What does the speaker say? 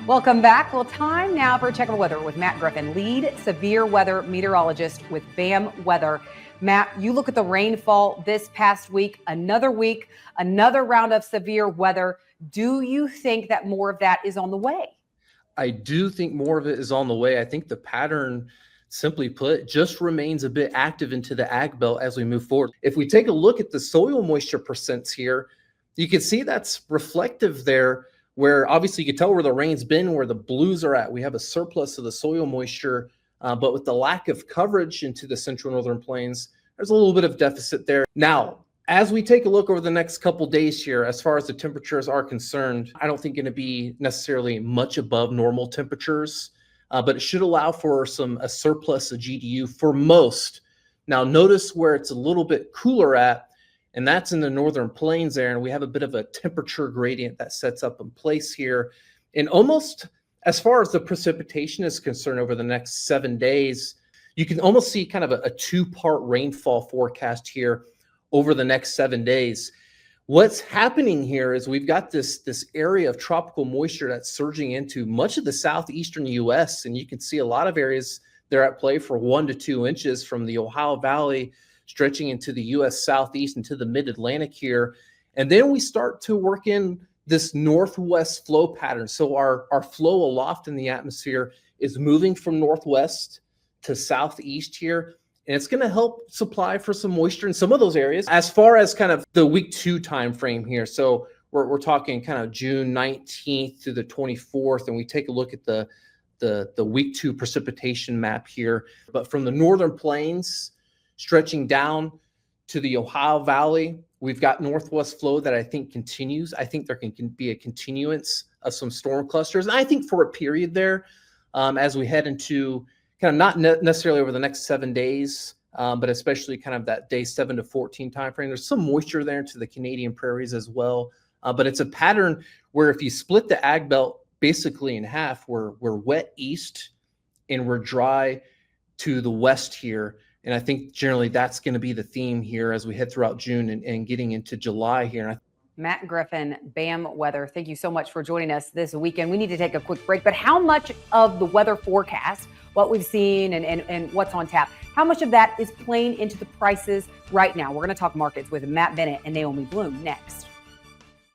Welcome back. Well, time now for a check of weather with Matt Griffin, lead severe weather meteorologist with BAM Weather. Matt, you look at the rainfall this past week, another round of severe weather. Do you think that more of that is on the way? I do think more of it is on the way. I think the pattern, simply put, just remains a bit active into the ag belt as we move forward. If we take a look at the soil moisture percents here, you can see that's reflective there, where obviously you can tell where the rain's been, where the blues are at. We have a surplus of the soil moisture, but with the lack of coverage into the central northern plains, there's a little bit of deficit there. Now, as we take a look over the next couple days here, as far as the temperatures are concerned, I don't think going to be necessarily much above normal temperatures, but it should allow for a surplus of GDU for most. Now, notice where it's a little bit cooler at, and that's in the northern plains there, and we have a bit of a temperature gradient that sets up in place here. And almost as far as the precipitation is concerned over the next 7 days, you can almost see kind of a two-part rainfall forecast here over the next 7 days. What's happening here is we've got this area of tropical moisture that's surging into much of the southeastern U.S., and you can see a lot of areas they're at play for 1 to 2 inches from the Ohio Valley stretching into the U.S. Southeast into the mid-Atlantic here. And then we start to work in this northwest flow pattern. So our flow aloft in the atmosphere is moving from northwest to southeast here. And it's going to help supply for some moisture in some of those areas. As far as kind of the week 2 time frame here, so we're talking kind of June 19th to the 24th, and we take a look at the week 2 precipitation map here. But from the northern plains stretching down to the Ohio Valley, we've got northwest flow that I think continues. I think there can be a continuance of some storm clusters, and I think for a period there, as we head into kind of not necessarily over the next 7 days, but especially kind of that day 7 to 14 timeframe. There's some moisture there into the Canadian prairies as well. But it's a pattern where if you split the ag belt basically in half, we're wet east and we're dry to the west here. And I think generally that's going to be the theme here as we head throughout June and getting into July here. Matt Griffin, BAM Weather, thank you so much for joining us this weekend. We need to take a quick break, but how much of the weather forecast, what we've seen and what's on tap, how much of that is playing into the prices right now? We're going to talk markets with Matt Bennett and Naomi Bloom next.